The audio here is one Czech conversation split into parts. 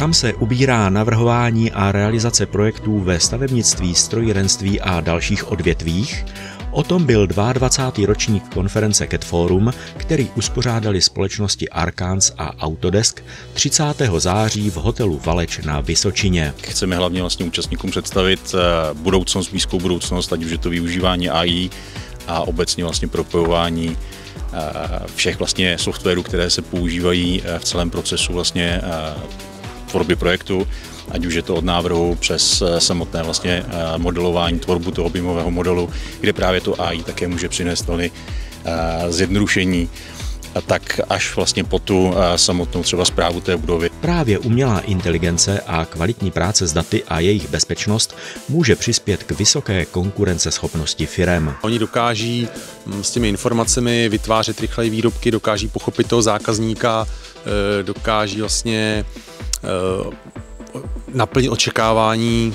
Kam se ubírá navrhování a realizace projektů ve stavebnictví, strojírenství a dalších odvětvích? O tom byl 22. ročník konference CAD Forum, který uspořádali společnosti Arcans a Autodesk 30. září v hotelu Valeč na Vysočině. Chceme hlavně vlastně účastníkům představit budoucnost, blízkou budoucnost, ať už je to využívání AI a obecně vlastně propojování všech vlastně softwarů, které se používají v celém procesu vlastně tvorby projektu, ať už je to od návrhu přes samotné vlastně modelování, tvorbu toho BIMového modelu, kde právě to AI také může přinést velmi zjednodušení, tak až vlastně po tu samotnou třeba správu té budovy. Právě umělá inteligence a kvalitní práce s daty a jejich bezpečnost může přispět k vysoké konkurenceschopnosti firem. Oni dokáží s těmi informacemi vytvářet rychleji výrobky, dokáží pochopit toho zákazníka, dokáží vlastně naplnit očekávání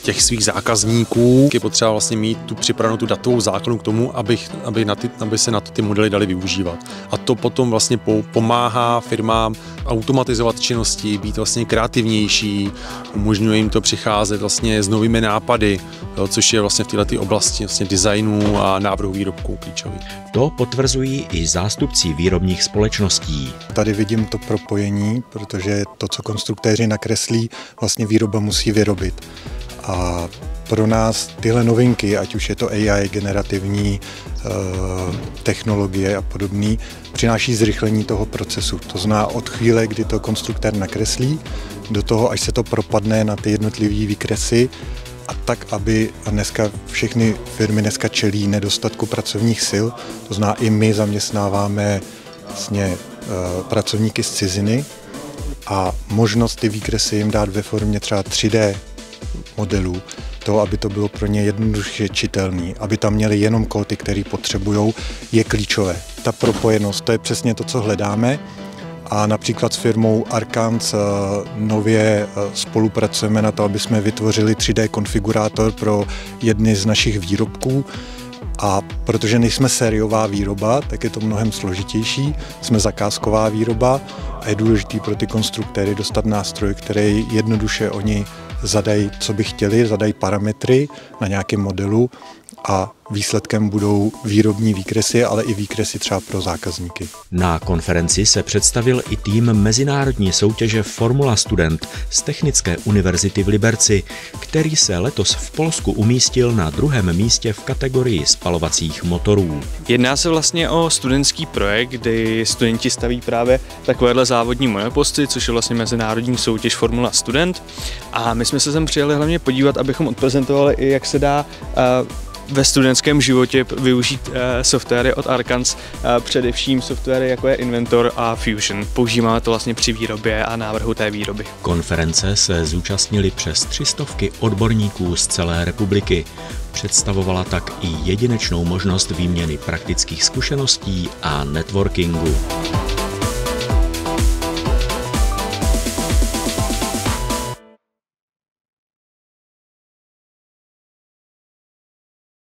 těch svých zákazníků. Je potřeba vlastně mít tu připravenou tu datovou základnu k tomu, aby se na to ty modely daly využívat. A to potom vlastně pomáhá firmám automatizovat činnosti, být vlastně kreativnější, umožňuje jim to přicházet vlastně s novými nápady, což je vlastně v této oblasti vlastně designu a návrhu výrobků klíčový. To potvrzují i zástupci výrobních společností. Tady vidím to propojení, protože to, co konstruktéři nakreslí, vlastně výroba musí vyrobit. A pro nás tyhle novinky, ať už je to AI, generativní technologie a podobný, přináší zrychlení toho procesu. To znamená od chvíle, kdy to konstruktér nakreslí, do toho, až se to propadne na ty jednotlivé výkresy, a tak, aby dneska všechny firmy čelí nedostatku pracovních sil, to znamená i my zaměstnáváme vlastně pracovníky z ciziny a možnost ty výkresy jim dát ve formě třeba 3D modelů, to, aby to bylo pro ně jednoduše čitelné, aby tam měli jenom kódy, které potřebují, je klíčové. Ta propojenost, to je přesně to, co hledáme. A například s firmou Arcans nově spolupracujeme na to, aby jsme vytvořili 3D konfigurátor pro jedny z našich výrobků. A protože nejsme sériová výroba, tak je to mnohem složitější. Jsme zakázková výroba a je důležité pro ty konstruktéry dostat nástroj, který jednoduše oni zadají, co by chtěli, zadají parametry na nějakém modelu a výsledkem budou výrobní výkresy, ale i výkresy třeba pro zákazníky. Na konferenci se představil i tým mezinárodní soutěže Formula Student z Technické univerzity v Liberci, který se letos v Polsku umístil na 2. místě v kategorii spalovacích motorů. Jedná se vlastně o studentský projekt, kdy studenti staví právě takovéhle závodní monoposty, což je vlastně mezinárodní soutěž Formula Student. A my jsme se sem přijeli hlavně podívat, abychom odprezentovali i jak se dá ve studentském životě využít softwary od Arcans, především softwary jako je Inventor a Fusion. Používáme to vlastně při výrobě a návrhu té výroby. Konference se zúčastnili přes 300 odborníků z celé republiky. Představovala tak i jedinečnou možnost výměny praktických zkušeností a networkingu.